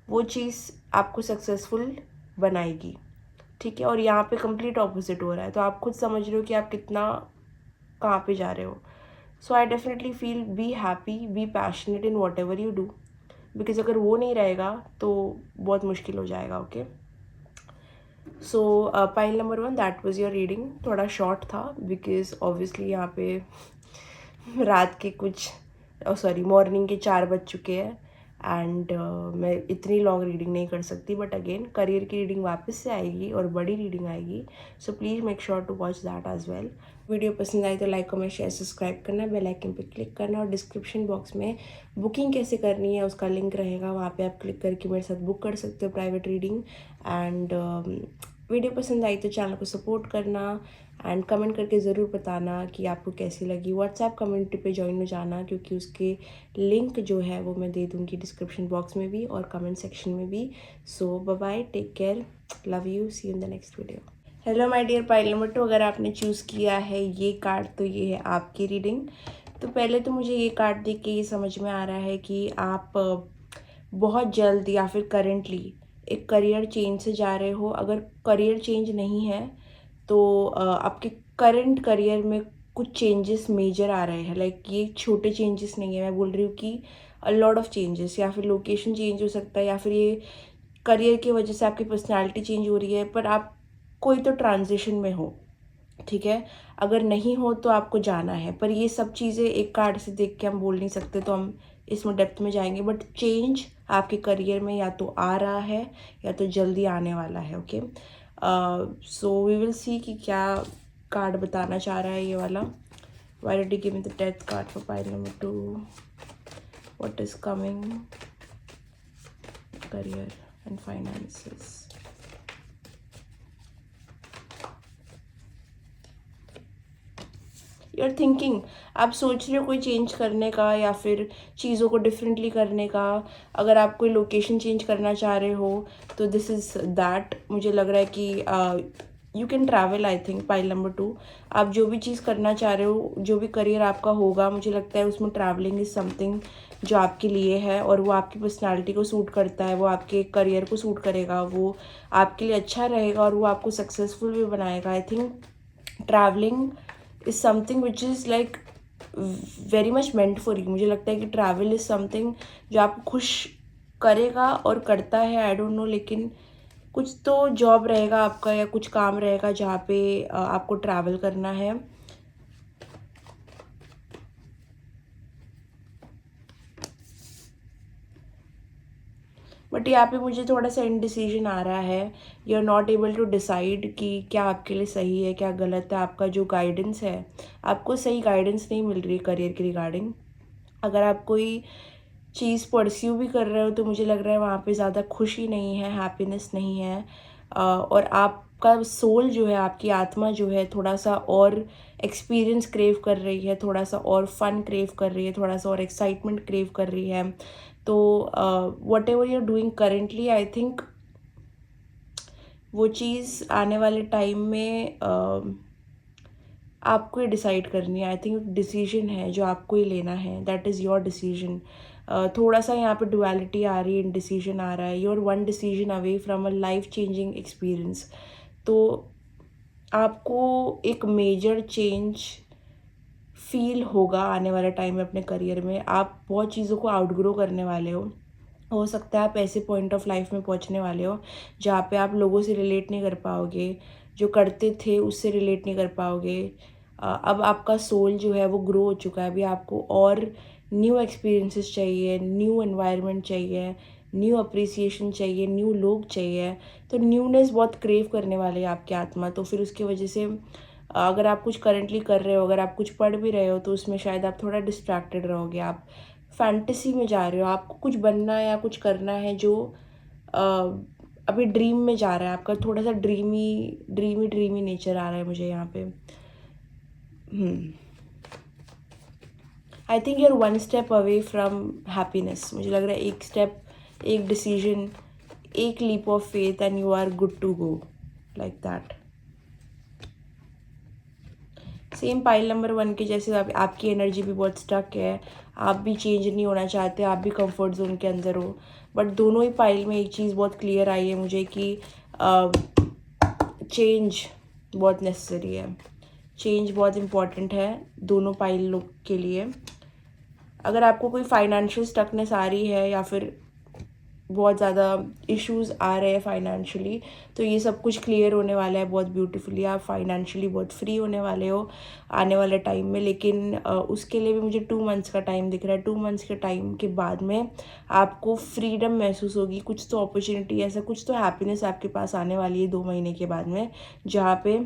वो चीज़ आपको सक्सेसफुल बनाएगी, ठीक है। और यहाँ पे कंप्लीट ऑपोजिट हो रहा है, तो आप खुद समझ रहे हो कि आप कितना कहाँ पे जा रहे हो। So I definitely feel be happy, be passionate in whatever you do, because अगर वो नहीं रहेगा तो बहुत मुश्किल हो जाएगा। Okay, so pile number 1, that was your reading. थोड़ा शॉर्ट था बिकॉज ऑब्वियसली यहाँ पे रात के कुछ सॉरी मॉर्निंग के 4 बज चुके हैं, एंड मैं इतनी लॉन्ग रीडिंग नहीं कर सकती। बट अगेन करियर की रीडिंग वापस से आएगी और बड़ी रीडिंग आएगी, so please make sure to watch that as well. Video पसंद आई तो लाइक कमेंट शेयर सब्सक्राइब करना, बेल आइकन पे क्लिक करना, और डिस्क्रिप्शन बॉक्स में बुकिंग कैसे करनी है उसका लिंक रहेगा, वहाँ पे आप क्लिक करके मेरे साथ बुक कर सकते हो प्राइवेट रीडिंग। एंड वीडियो पसंद आई तो चैनल को सपोर्ट करना, एंड कमेंट करके ज़रूर बताना कि आपको कैसी लगी। व्हाट्सएप कम्युनिटी पे ज्वाइन हो जाना, क्योंकि उसके लिंक जो है वो मैं दे दूँगी डिस्क्रिप्शन बॉक्स में भी और कमेंट सेक्शन में भी। So bye bye, take care, love you, see you in the next video. Hello my dear pile number 2, अगर आपने चूज़ किया है ये कार्ड तो ये है आपकी रीडिंग। तो पहले तो मुझे ये कार्ड देख के ये समझ में आ रहा है कि आप बहुत जल्द या फिर करेंटली एक करियर चेंज से जा रहे हो। अगर करियर चेंज नहीं है तो आपके करंट करियर में कुछ चेंजेस मेजर आ रहे हैं। लाइक ये छोटे चेंजेस नहीं है, मैं बोल रही हूँ कि अ लॉट ऑफ चेंजेस, या फिर लोकेशन चेंज हो सकता है, या फिर ये करियर की वजह से आपकी पर्सनालिटी चेंज हो रही है। पर आप कोई तो ट्रांजिशन में हो, ठीक है। अगर नहीं हो तो आपको जाना है, पर ये सब चीज़ें एक कार्ड से देख के हम बोल नहीं सकते, तो हम इसमें डेप्थ में जाएंगे। बट चेंज आपके करियर में या तो आ रहा है या तो जल्दी आने वाला है। Okay, so we will see कि क्या कार्ड बताना चाह रहा है ये वाला। Why did you give me the death card for pile number 2? What is coming? Career and finances. You are thinking, आप सोच रहे हो कोई चेंज करने का या फिर चीज़ों को डिफरेंटली करने का। अगर आप कोई लोकेशन चेंज करना चाह रहे हो तो दिस इज़ दैट। मुझे लग रहा है कि you can travel, I think pile number 2। आप जो भी चीज़ करना चाह रहे हो, जो भी करियर आपका होगा, मुझे लगता है उसमें ट्रैवलिंग इज़ समथिंग जो आपके लिए है, और वो आपकी पर्सनालिटी को सूट करता है, वो आपके करियर को सूट करेगा, वो आपके लिए अच्छा रहेगा और वो आपको सक्सेसफुल भी बनाएगा। I think travelling is something which is like very much meant for you. मुझे लगता है कि ट्रैवल इज़ समथिंग जो आपको खुश करेगा और करता है, आई डोंट नो, लेकिन कुछ तो जॉब रहेगा आपका या कुछ काम रहेगा जहाँ पे आपको ट्रैवल करना है। बट यहाँ पे मुझे थोड़ा सा इनडिसीजन आ रहा है। You are not able to decide कि क्या आपके लिए सही है क्या गलत है। आपका जो गाइडेंस है, आपको सही गाइडेंस नहीं मिल रही करियर के रिगार्डिंग। अगर आप कोई चीज़ परस्यू भी कर रहे हो तो मुझे लग रहा है वहाँ पे ज़्यादा खुशी नहीं है, हैप्पीनेस नहीं है। और आपका सोल जो है, आपकी आत्मा जो है, थोड़ा सा और एक्सपीरियंस क्रेव कर रही है, थोड़ा सा और फन क्रेव कर रही है, थोड़ा सा और एक्साइटमेंट क्रेव कर रही है। तो whatever you are doing currently, I think वो चीज़ आने वाले टाइम में आपको ही डिसाइड करनी है। आई थिंक डिसीजन है जो आपको ही लेना है, दैट इज़ योर डिसीजन। थोड़ा सा यहाँ पे डुअलिटी आ रही है, डिसीजन आ रहा है। Your one decision away from a life changing experience. तो आपको एक मेजर चेंज फील होगा आने वाले टाइम में अपने करियर में। आप बहुत चीज़ों को आउटग्रो करने वाले हो सकता है आप ऐसे पॉइंट ऑफ लाइफ में पहुंचने वाले हो जहाँ पे आप लोगों से रिलेट नहीं कर पाओगे, जो करते थे उससे रिलेट नहीं कर पाओगे। अब आपका सोल जो है वो ग्रो हो चुका है। अभी आपको और न्यू एक्सपीरियंसेस चाहिए, न्यू एनवायरनमेंट चाहिए, न्यू अप्रिसिएशन चाहिए, न्यू लोग चाहिए। तो न्यूनेस बहुत क्रेव करने वाले हैं आपकी आत्मा। तो फिर उसकी वजह से अगर आप कुछ करंटली कर रहे हो, अगर आप कुछ पढ़ भी रहे हो तो उसमें शायद आप थोड़ा डिस्ट्रैक्टेड रहोगे। आप फैंटेसी में जा रहे हो, आपको कुछ बनना है या कुछ करना है जो अभी ड्रीम में जा रहा है। आपका थोड़ा सा ड्रीमी नेचर आ रहा है मुझे यहाँ पे। I think you are one step away from happiness. मुझे लग रहा है एक स्टेप, एक डिसीजन, एक leap of faith and you are good to go, like that. Same pile number 1 के जैसे आपकी एनर्जी भी बहुत स्टक है, आप भी चेंज नहीं होना चाहते, आप भी कंफर्ट जोन के अंदर हो। बट दोनों ही पाइल में एक चीज़ बहुत क्लियर आई है मुझे कि चेंज बहुत नेसेसरी है, चेंज बहुत इम्पॉर्टेंट है दोनों पाइल लोग के लिए। अगर आपको कोई फाइनेंशियल स्टकनेस आ रही है या फिर बहुत ज़्यादा इश्यूज़ आ रहे हैं फाइनेंशियली, तो ये सब कुछ क्लियर होने वाला है बहुत ब्यूटीफुली। आप फाइनेंशियली बहुत फ्री होने वाले हो आने वाले टाइम में। लेकिन उसके लिए भी मुझे 2 मंथ्स का टाइम दिख रहा है। 2 मंथ्स के टाइम के बाद में आपको फ्रीडम महसूस होगी। कुछ तो अपॉर्चुनिटी, ऐसा कुछ तो हैप्पीनेस आपके पास आने वाली है 2 महीने के बाद में, जहाँ पे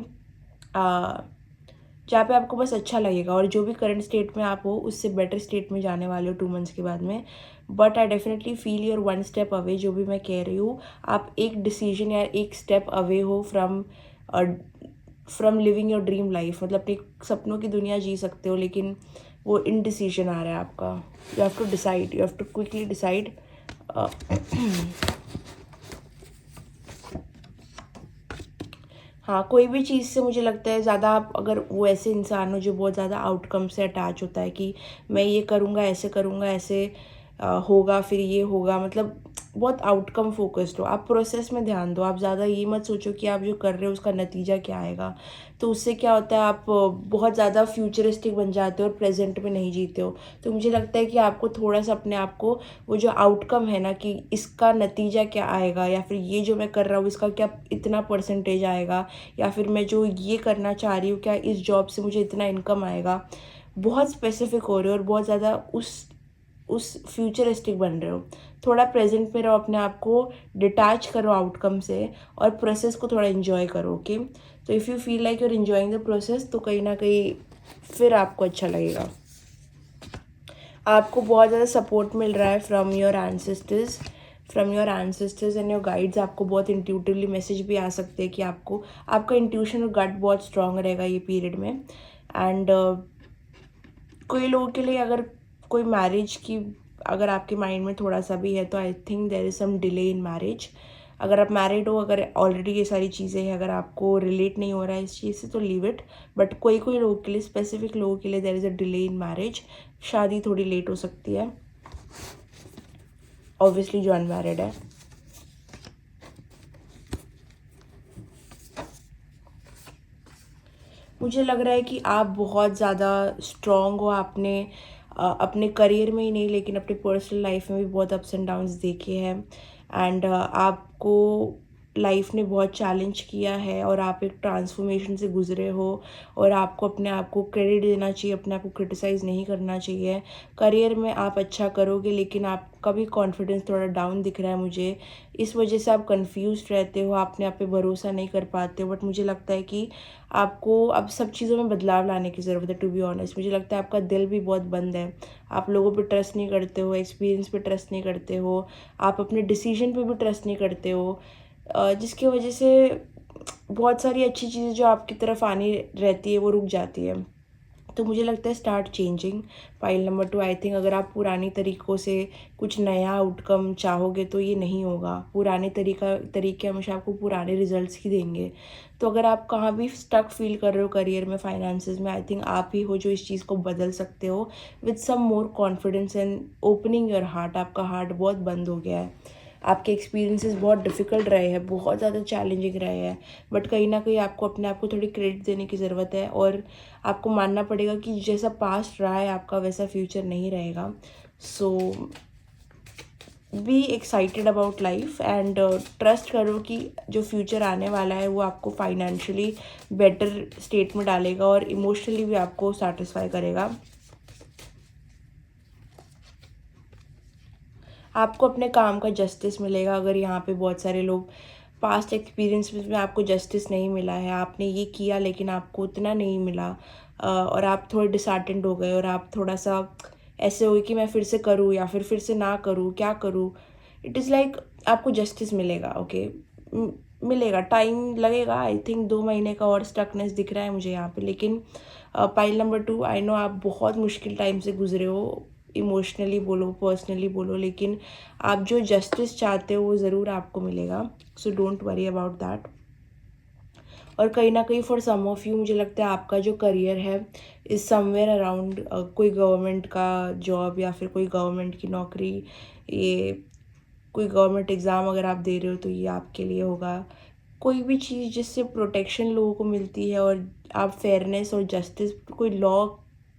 आपको बस अच्छा लगेगा। और जो भी करंट स्टेट में आप हो उससे बेटर स्टेट में जाने वाले हो 2 मंथ्स के बाद में। But I definitely feel your one step away. जो भी मैं कह रही हूँ, आप एक डिसीजन या एक स्टेप अवे हो from living your dream life. मतलब अपने सपनों की दुनिया जी सकते हो, लेकिन वो इनडिसीजन आ रहा है आपका। You have to decide, you have to quickly decide. हाँ, कोई भी चीज़ से मुझे लगता है ज़्यादा आप अगर वो ऐसे इंसान हो जो बहुत ज़्यादा आउटकम से अटैच होता है कि मैं ये करूँगा, ऐसे होगा, फिर ये होगा, मतलब बहुत आउटकम फोकस्ड हो, आप प्रोसेस में ध्यान दो। आप ज़्यादा ये मत सोचो कि आप जो कर रहे हो उसका नतीजा क्या आएगा। तो उससे क्या होता है, आप बहुत ज़्यादा फ्यूचरिस्टिक बन जाते हो और प्रेजेंट में नहीं जीते हो। तो मुझे लगता है कि आपको थोड़ा सा अपने आप को वो जो आउटकम है ना, कि इसका नतीजा क्या आएगा, या फिर ये जो मैं कर रहा हूँ इसका क्या इतना परसेंटेज आएगा, या फिर मैं जो ये करना चाह रही हूँ क्या इस जॉब से मुझे इतना इनकम आएगा। बहुत स्पेसिफिक हो रहे हो और बहुत ज़्यादा उस फ्यूचरिस्टिक बन रहे हो। थोड़ा प्रेजेंट में रहो, अपने आप को डिटैच करो आउटकम से और प्रोसेस को थोड़ा इन्जॉय करो। ओके, तो if you feel like you are enjoying the process, तो कहीं ना कहीं फिर आपको अच्छा लगेगा। आपको बहुत ज़्यादा सपोर्ट मिल रहा है from your ancestors and your guides. आपको बहुत इंट्यूटिवली मैसेज भी आ सकते हैं कि आपको आपका इंट्यूशन और गट बहुत स्ट्रांग रहेगा ये पीरियड में। एंड कोई लोगों के लिए अगर कोई मैरिज की अगर आपके माइंड में थोड़ा सा भी है, तो I think there is some delay in marriage. अगर आप मैरिड हो, अगर ऑलरेडी ये सारी चीज़ें हैं, अगर आपको रिलेट नहीं हो रहा है इस चीज़ से, तो लीव इट। बट कोई लोगों के लिए, स्पेसिफिक लोगों के लिए there is a delay in marriage. शादी थोड़ी लेट हो सकती है, ऑब्वियसली जो अनमैरिड है। मुझे लग रहा है कि आप बहुत ज़्यादा स्ट्रॉन्ग हो। आपने अपने करियर में ही नहीं लेकिन अपने पर्सनल लाइफ में भी बहुत अप्स एंड डाउन्स देखे हैं। एंड आपको लाइफ ने बहुत चैलेंज किया है और आप एक ट्रांसफॉर्मेशन से गुजरे हो, और आपको अपने आप को क्रेडिट देना चाहिए, अपने आप को क्रिटिसाइज़ नहीं करना चाहिए। करियर में आप अच्छा करोगे, लेकिन आपका भी कॉन्फिडेंस थोड़ा डाउन दिख रहा है मुझे। इस वजह से आप कंफ्यूज्ड रहते हो, अपने आप पे भरोसा नहीं कर पाते हो। बट मुझे लगता है कि आपको अब सब चीज़ों में बदलाव लाने की ज़रूरत है। टू बी ऑनेस्ट, मुझे लगता है आपका दिल भी बहुत बंद है। आप लोगों पे ट्रस्ट नहीं करते हो, एक्सपीरियंस पे ट्रस्ट नहीं करते हो, आप अपने डिसीजन पे भी ट्रस्ट नहीं करते हो, जिसकी वजह से बहुत सारी अच्छी चीज़ें जो आपकी तरफ आनी रहती है वो रुक जाती है। तो मुझे लगता है start changing. File number 2, I think अगर आप पुरानी तरीक़ों से कुछ नया आउटकम चाहोगे तो ये नहीं होगा। पुराने तरीके हमेशा आपको पुराने रिजल्ट्स ही देंगे। तो अगर आप कहाँ भी स्टक फील कर रहे हो करियर में, फाइनेंसेस में, आई थिंक आप ही हो जो इस चीज़ को बदल सकते हो with some more confidence and opening your heart. आपका हार्ट बहुत बंद हो गया है, आपके एक्सपीरियंसेस बहुत डिफ़िकल्ट रहे हैं, बहुत ज़्यादा चैलेंजिंग रहे हैं। बट कहीं ना कहीं आपको अपने आप को थोड़ी क्रेडिट देने की ज़रूरत है, और आपको मानना पड़ेगा कि जैसा पास्ट रहा है आपका, वैसा फ्यूचर नहीं रहेगा। So be excited about life and trust करो कि जो फ्यूचर आने वाला है वो आपको फाइनेंशियली बेटर स्टेट में डालेगा और इमोशनली भी आपको सेटिस्फाई करेगा। आपको अपने काम का जस्टिस मिलेगा। अगर यहाँ पे बहुत सारे लोग पास्ट एक्सपीरियंस में आपको जस्टिस नहीं मिला है, आपने ये किया लेकिन आपको उतना नहीं मिला, और आप थोड़े डिसहार्टेंड हो गए और आप थोड़ा सा ऐसे हुए कि मैं फिर से करूँ या फिर से ना करूँ, क्या करूँ। इट इज़ लाइक आपको जस्टिस मिलेगा, ओके। मिलेगा, टाइम लगेगा। आई थिंक 2 महीने का और स्टकनेस दिख रहा है मुझे यहाँ पे। लेकिन पाइल नंबर 2, आई नो आप बहुत मुश्किल टाइम से गुजरे हो, इमोशनली बोलो, पर्सनली बोलो, लेकिन आप जो जस्टिस चाहते हो वो ज़रूर आपको मिलेगा। So don't worry about that. और कहीं ना कहीं फॉर सम ऑफ यू मुझे लगता है आपका जो करियर है इज़ समवेयर अराउंड कोई गवर्नमेंट का जॉब या फिर कोई गवर्नमेंट की नौकरी। ये कोई गवर्नमेंट एग्ज़ाम अगर आप दे रहे हो तो ये आपके लिए होगा। कोई भी चीज़ जिससे प्रोटेक्शन लोगों को मिलती है और आप फेयरनेस और जस्टिस, कोई लॉ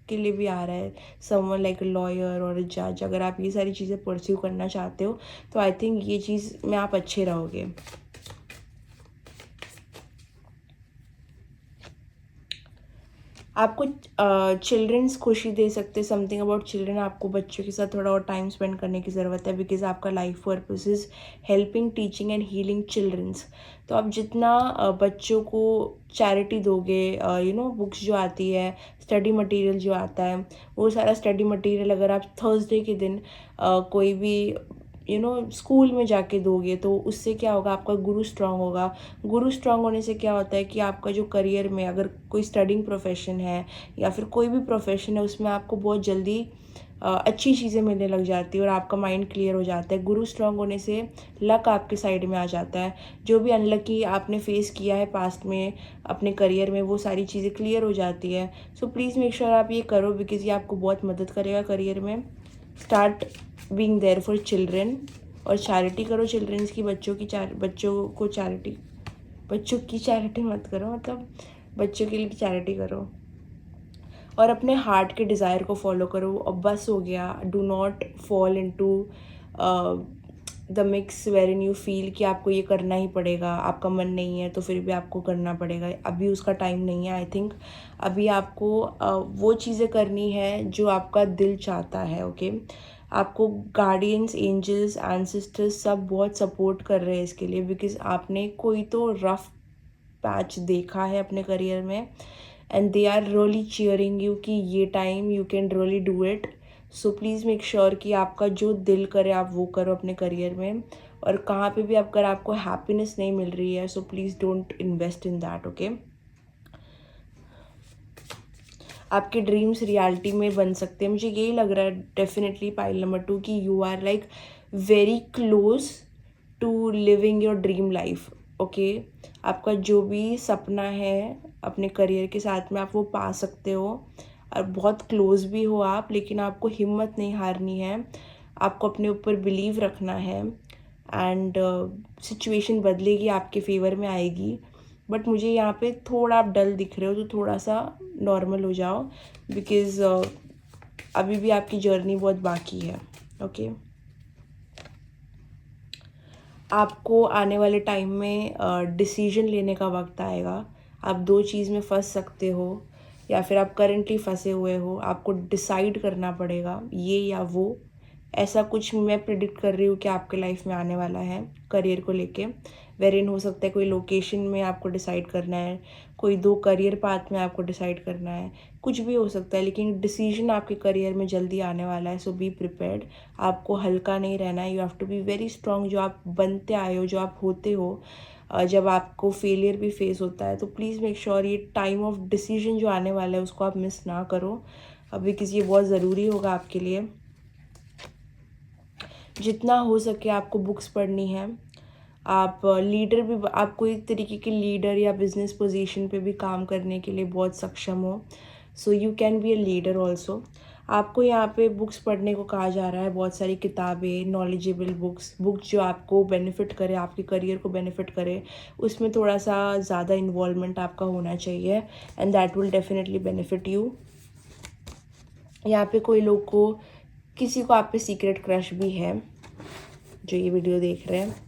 के लिए भी आ रहा है, समवन लाइक अ लॉयर और अ जज, अगर आप ये सारी चीज़ें परस्यू करना चाहते हो तो आई थिंक ये चीज़ में आप अच्छे रहोगे। आपको चिल्ड्रंस खुशी दे सकते, समथिंग अबाउट चिल्ड्रन। आपको बच्चों के साथ थोड़ा और टाइम स्पेंड करने की ज़रूरत है, बिकॉज आपका life purpose is helping, teaching and healing childrens. तो आप जितना बच्चों को चैरिटी दोगे, बुक्स जो आती है, स्टडी मटेरियल जो आता है, वो सारा स्टडी मटेरियल अगर आप थर्सडे के दिन कोई भी स्कूल में जाके दोगे तो उससे क्या होगा, आपका गुरु स्ट्रांग होगा। गुरु स्ट्रांग होने से क्या होता है कि आपका जो करियर में अगर कोई स्टडिंग प्रोफेशन है या फिर कोई भी प्रोफेशन है, उसमें आपको बहुत जल्दी अच्छी चीज़ें मिलने लग जाती है और आपका माइंड क्लियर हो जाता है। गुरु स्ट्रांग होने से लक आपके साइड में आ जाता है। जो भी अनलकी आपने फेस किया है पास्ट में अपने करियर में, वो सारी चीज़ें क्लियर हो जाती है। सो प्लीज़ मेक श्योर आप ये करो, बिकॉज ये आपको बहुत मदद करेगा करियर में। Start being there for children, और चैरिटी करो चिल्ड्रंस की, बच्चों को चैरिटी, बच्चों की चैरिटी मत करो, मतलब बच्चों के लिए चैरिटी करो। और अपने हार्ट के डिज़ायर को फॉलो करो। अब बस हो गया, do not fall into the mix where in you feel कि आपको ये करना ही पड़ेगा, आपका मन नहीं है तो फिर भी आपको करना पड़ेगा। अभी उसका टाइम नहीं है। आई थिंक अभी आपको वो चीज़ें करनी है जो आपका दिल चाहता है, ओके। आपको गार्डियंस, एंजल्स, एंसेस्टर्स सब बहुत सपोर्ट कर रहे हैं इसके लिए, बिकॉज आपने कोई तो रफ पैच देखा है अपने करियर में, and they are really cheering you कि ये time you can really do it. So please make sure कि आपका जो दिल करे आप वो करो अपने करियर में। और कहाँ पे भी अगर आपको हैप्पीनेस नहीं मिल रही है, so please don't invest in that, okay. आपके ड्रीम्स रियलिटी में बन सकते हैं, मुझे यही लग रहा है डेफिनेटली पाइल नंबर 2 कि you are like very close to living your dream life, okay. आपका जो भी सपना है अपने करियर के साथ में आप वो पा सकते हो, और बहुत क्लोज भी हो आप, लेकिन आपको हिम्मत नहीं हारनी है, आपको अपने ऊपर बिलीव रखना है। एंड सिचुएशन बदलेगी, आपके फेवर में आएगी। बट मुझे यहाँ पे थोड़ा आप डल दिख रहे हो, तो थोड़ा सा नॉर्मल हो जाओ, बिकॉज़ अभी भी आपकी जर्नी बहुत बाकी है, ओके। आपको आने वाले टाइम में डिसीजन लेने का वक्त आएगा। आप दो चीज़ में फंस सकते हो, या फिर आप करंटली फंसे हुए हो, आपको डिसाइड करना पड़ेगा ये या वो। ऐसा कुछ मैं प्रिडिक्ट कर रही हूँ कि आपके लाइफ में आने वाला है करियर को लेके। वेरिन हो सकता है कोई लोकेशन में आपको डिसाइड करना है, कोई दो करियर पाथ में आपको डिसाइड करना है, कुछ भी हो सकता है, लेकिन डिसीजन आपके करियर में जल्दी आने वाला है। So be prepared. आपको हल्का नहीं रहना है, you have to be very strong. जो आप बनते आए हो, जो आप होते हो, जब आपको फेलियर भी फेस होता है, तो प्लीज़ मेक श्योर ये टाइम ऑफ डिसीजन जो आने वाला है उसको आप मिस ना करो अभी, किसी ये बहुत ज़रूरी होगा आपके लिए। जितना हो सके आपको बुक्स पढ़नी है। आप लीडर भी, आप कोई तरीके के लीडर या बिजनेस पोजीशन पे भी काम करने के लिए बहुत सक्षम हो। So you can be a leader also. आपको यहाँ पे बुक्स पढ़ने को कहा जा रहा है, बहुत सारी किताबें, नॉलेजेबल बुक्स जो आपको बेनिफिट करे, आपके करियर को बेनिफिट करे। उसमें थोड़ा सा ज़्यादा इन्वॉल्वमेंट आपका होना चाहिए, and that will definitely benefit you. यहाँ पे कोई लोग को, किसी को आप पे सीक्रेट क्रश भी है जो ये वीडियो देख रहे हैं।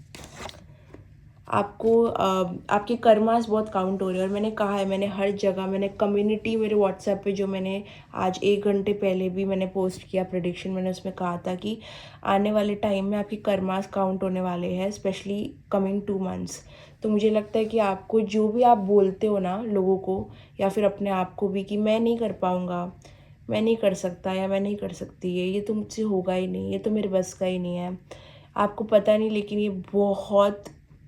आपको आपके कर्मास बहुत काउंट हो रहे हैं। और मैंने कहा है, मैंने हर जगह, मैंने कम्युनिटी, मेरे व्हाट्सएप पे जो मैंने आज 1 घंटे पहले भी मैंने पोस्ट किया प्रेडिक्शन, मैंने उसमें कहा था कि आने वाले टाइम में आपके कर्मास काउंट होने वाले हैं, स्पेशली कमिंग 2 मंथ्स। तो मुझे लगता है कि आपको जो भी आप बोलते हो ना लोगों को, या फिर अपने आप को भी, कि मैं नहीं कर पाऊँगा, मैं नहीं कर सकता, या मैं नहीं कर सकती, ये तो मुझसे होगा ही नहीं, ये तो मेरे बस का ही नहीं है। आपको पता नहीं, लेकिन ये बहुत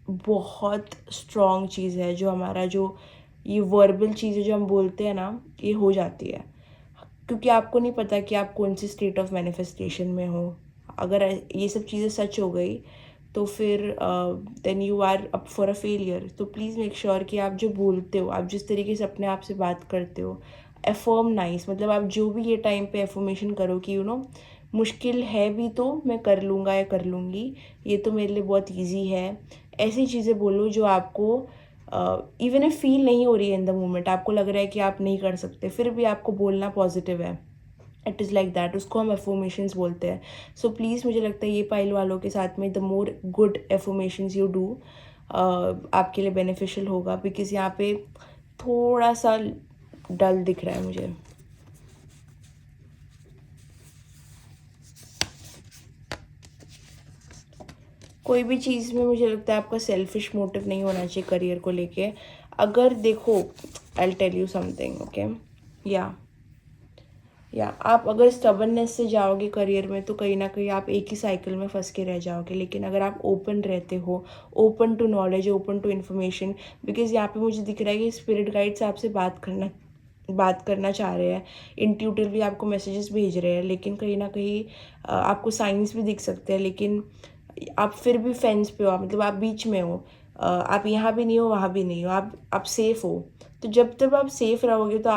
बहुत स्ट्रॉन्ग चीज़ है। जो हमारा, जो ये वर्बल चीज़ें जो हम बोलते हैं ना, ये हो जाती है, क्योंकि आपको नहीं पता कि आप कौन सी स्टेट ऑफ मैनिफेस्टेशन में हो। अगर ये सब चीज़ें सच हो गई तो फिर then you are up for a failure. तो प्लीज़ मेक श्योर कि आप जो बोलते हो, आप जिस तरीके से अपने आप से बात करते हो, एफर्म नाइस, मतलब आप जो भी ये टाइम पे एफर्मेशन करो कि मुश्किल है भी तो मैं कर लूँगा या कर लूँगी, ये तो मेरे लिए बहुत ईजी है। ऐसी चीज़ें बोलो जो आपको इवन इफ फील नहीं हो रही है इन द मोमेंट, आपको लग रहा है कि आप नहीं कर सकते, फिर भी आपको बोलना पॉजिटिव है। इट इज़ लाइक दैट, उसको हम एफर्मेशंस बोलते हैं। सो प्लीज़, मुझे लगता है ये पाइल वालों के साथ में the more good affirmations you do, आपके लिए बेनिफिशियल होगा। बिकॉज यहाँ पे थोड़ा सा डल दिख रहा है मुझे। कोई भी चीज़ में मुझे लगता है आपका सेल्फिश मोटिव नहीं होना चाहिए करियर को लेके। अगर देखो, I tell you something, okay, या आप अगर स्टबननेस से जाओगे करियर में, तो कहीं ना कहीं आप एक ही साइकिल में फंस के रह जाओगे। लेकिन अगर आप ओपन रहते हो, open to knowledge, open to information, because यहाँ पे मुझे दिख रहा है कि स्पिरिट गाइड्स आपसे बात करना चाह रहे हैं, इंट्यूटिवली आपको मैसेजेस भेज रहे हैं, लेकिन कहीं ना कहीं आपको साइंस भी दिख सकते हैं, लेकिन आप फिर भी फेंस पे हो, मतलब आप बीच में हो। आप यहाँ भी नहीं हो, वहाँ भी नहीं हो, आप सेफ हो। तो जब तक आप सेफ रहोगे तो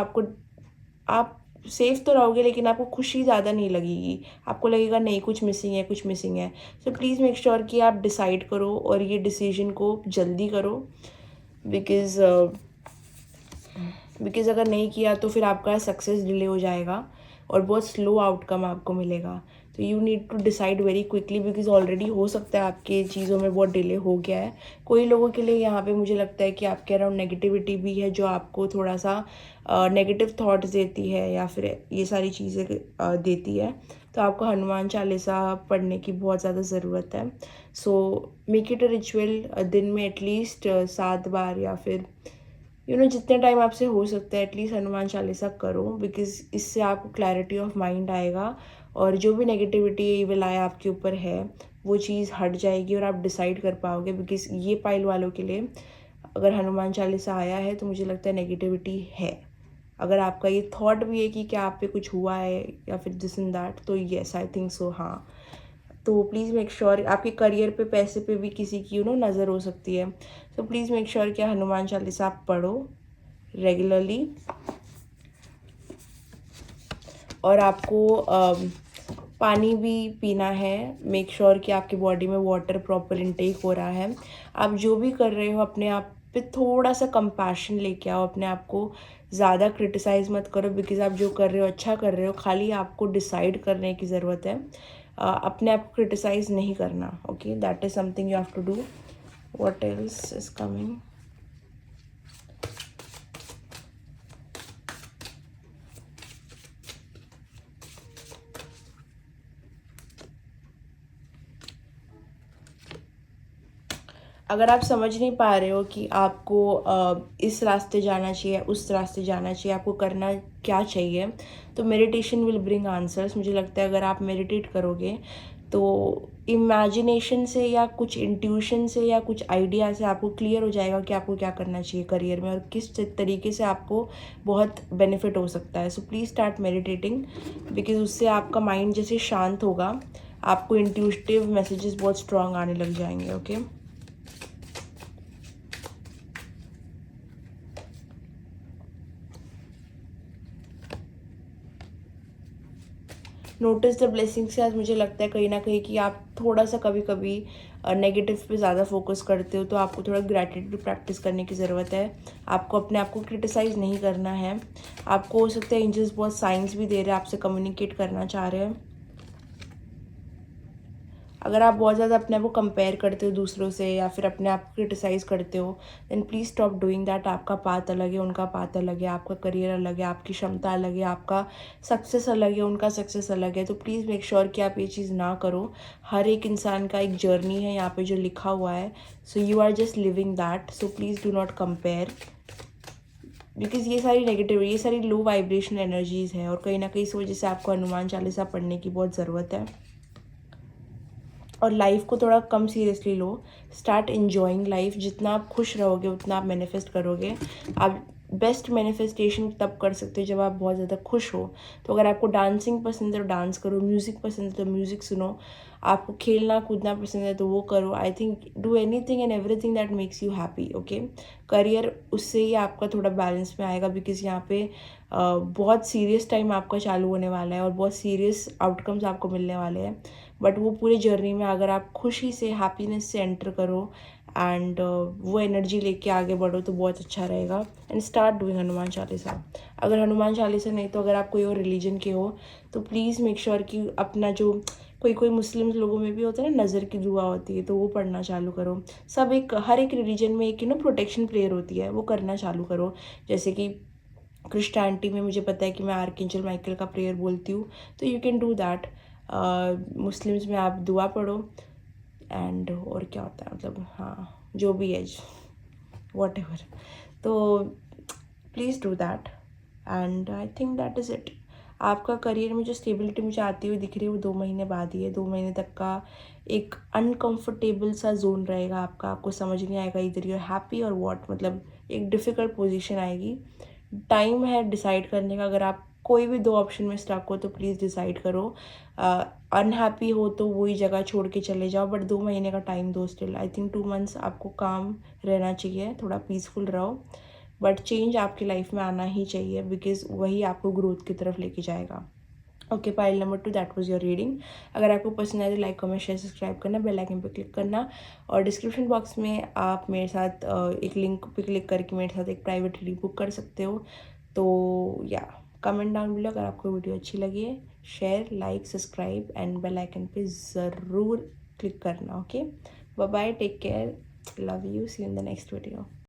आप सेफ तो रहोगे, लेकिन आपको खुशी ज़्यादा नहीं लगेगी। आपको लगेगा नहीं, कुछ मिसिंग है, कुछ मिसिंग है। सो प्लीज़ मेक श्योर कि आप डिसाइड करो, और ये डिसीजन को जल्दी करो। बिकॉज़ अगर नहीं किया तो फिर आपका सक्सेस डिले हो जाएगा, और बहुत स्लो आउटकम आपको मिलेगा। तो you need to decide very quickly, because already हो सकता है आपके चीज़ों में बहुत डिले हो गया है। कोई लोगों के लिए यहाँ पे मुझे लगता है कि आपके अराउंड नेगेटिविटी भी है, जो आपको थोड़ा सा नेगेटिव थॉट्स देती है, या फिर ये सारी चीज़ें देती है। तो आपको हनुमान चालीसा पढ़ने की बहुत ज़्यादा ज़रूरत है। So make it a ritual, दिन में एटलीस्ट 7 बार, या फिर जितने टाइम आपसे हो सकता है एटलीस्ट हनुमान चालीसा करो। बिकॉज इससे आपको क्लैरिटी ऑफ माइंड आएगा, और जो भी नेगेटिविटी विल आया आपके ऊपर है, वो चीज़ हट जाएगी, और आप डिसाइड कर पाओगे। बिकॉज ये पाइल वालों के लिए अगर हनुमान चालीसा आया है, तो मुझे लगता है नेगेटिविटी है। अगर आपका ये थॉट भी है कि क्या आप पे कुछ हुआ है, या फिर दिस इन दैट, तो येस, आई थिंक सो, हाँ। तो प्लीज़ मेक श्योर, आपके करियर पे, पैसे पे भी किसी की नज़र हो सकती है। तो प्लीज़ मेक श्योर कि हनुमान चालीसा आप पढ़ो रेगुलरली। और आपको पानी भी पीना है। मेक श्योर कि आपकी बॉडी में वाटर प्रॉपर इनटेक हो रहा है। आप जो भी कर रहे हो, अपने आप पे थोड़ा सा कंपैशन लेके आओ, अपने आप को ज़्यादा क्रिटिसाइज़ मत करो। बिकॉज आप जो कर रहे हो अच्छा कर रहे हो, खाली आपको डिसाइड करने की ज़रूरत है। अपने आप को क्रिटिसाइज नहीं करना. Okay, that is something you have to do. What else is coming? अगर आप समझ नहीं पा रहे हो कि आपको इस रास्ते जाना चाहिए, उस रास्ते जाना चाहिए, आपको करना क्या चाहिए, तो मेडिटेशन विल ब्रिंग आंसर्स. मुझे लगता है अगर आप मेडिटेट करोगे तो इमेजिनेशन से या कुछ इंट्यूशन से या कुछ आइडिया से आपको क्लियर हो जाएगा कि आपको क्या करना चाहिए करियर में और किस तरीके से आपको बहुत बेनिफिट हो सकता है. So please start meditating, because उससे आपका माइंड जैसे शांत होगा, आपको इंट्यूटिव मैसेजेस बहुत स्ट्रांग आने लग जाएंगे. ओके, नोटिस द ब्लेसिंग से आज मुझे लगता है कहीं ना कहीं कि आप थोड़ा सा कभी कभी नेगेटिव पे ज़्यादा फोकस करते हो, तो आपको थोड़ा ग्रैटिट्यूड प्रैक्टिस करने की ज़रूरत है. आपको अपने आप को क्रिटिसाइज़ नहीं करना है. आपको हो सकता है एंजल्स बहुत साइंस भी दे रहे हैं, आपसे कम्युनिकेट करना चाह रहे हैं. अगर आप बहुत ज़्यादा अपने आप को कंपेयर करते हो दूसरों से या फिर अपने आप को क्रिटिसाइज़ करते हो, then please stop doing that. आपका पाथ अलग है, उनका पाथ अलग है, आपका करियर अलग है, आपकी क्षमता अलग है, आपका सक्सेस अलग है, उनका सक्सेस अलग है. तो प्लीज़ मेक श्योर कि आप ये चीज़ ना करो. हर एक इंसान का एक जर्नी है यहाँ पे जो लिखा हुआ है. So you are just living that. So please do not compare, because ये सारी नेगेटिव, ये सारी लो वाइब्रेशन एनर्जीज़ है और कहीं ना कहीं इस वजह से आपको हनुमान चालीसा पढ़ने की बहुत ज़रूरत है. और लाइफ को थोड़ा कम सीरियसली लो. Start enjoying life. जितना आप खुश रहोगे उतना आप मैनिफेस्ट करोगे. आप बेस्ट मैनिफेस्टेशन तब कर सकते हो जब आप बहुत ज़्यादा खुश हो. तो अगर आपको डांसिंग पसंद है तो डांस करो, म्यूज़िक पसंद है तो म्यूज़िक सुनो, आपको खेलना कूदना पसंद है तो वो करो. I think do anything and everything that makes you happy. Okay, career उससे ही आपका थोड़ा बैलेंस में आएगा, बिकॉज यहाँ पे बहुत सीरियस टाइम आपका चालू होने वाला है और बहुत सीरियस आउटकम्स आपको मिलने वाले हैं. बट वो पूरी जर्नी में अगर आप खुशी से, हैप्पीनेस से एंटर करो एंड वो एनर्जी लेके आगे बढ़ो तो बहुत अच्छा रहेगा. And start doing Hanuman Chalisa. अगर हनुमान चालीसा नहीं तो अगर आप कोई और रिलीजन के हो तो प्लीज़ मेक श्योर कि अपना जो कोई मुस्लिम लोगों में भी होता है ना, नज़र की दुआ होती है, तो वो पढ़ना चालू करो. सब एक, हर एक रिलीजन में एक प्रोटेक्शन प्रेयर होती है, वो करना चालू करो. जैसे कि क्रिश्चियनिटी में मुझे पता है कि मैं आर्कएंजल माइकल का प्रेयर बोलती हूँ, तो you can do that. Muslims में आप दुआ पढ़ो. एंड और क्या होता है, मतलब हाँ, जो भी है, वॉट एवर. तो please do that and I think that is it. आपका करियर में जो स्टेबिलिटी मुझे आती हुई दिख रही है वो 2 महीने बाद ही है. 2 महीने तक का एक अनकंफर्टेबल सा जोन रहेगा आपका. आपको समझ नहीं आएगा इधर यू हैप्पी और वॉट, मतलब एक डिफ़िकल्ट पोजीशन आएगी. टाइम है डिसाइड करने का. अगर आप कोई भी 2 ऑप्शन में स्टक हो तो प्लीज़ डिसाइड करो. अनहैप्पी हो तो वही जगह छोड़ के चले जाओ, बट 2 महीने का टाइम दो. स्टिल आई थिंक 2 मंथ्स आपको काम रहना चाहिए, थोड़ा पीसफुल रहो. बट चेंज आपकी लाइफ में आना ही चाहिए, बिकॉज वही आपको ग्रोथ की तरफ लेके जाएगा. Okay, pile number 2, that was your reading. अगर आपको पसंद आए तो लाइक, कमेंट, शेयर, सब्सक्राइब करना, बेल आइकन पे क्लिक करना. और डिस्क्रिप्शन बॉक्स में आप मेरे साथ एक लिंक पे क्लिक करके मेरे साथ एक प्राइवेट रीडिंग बुक कर सकते हो. तो या कमेंट डाउन बिलो अगर आपको वीडियो अच्छी लगी है. Share, like, subscribe and bell icon पे ज़रूर क्लिक करना. Okay, bye bye, take care, love you, see you in the next video.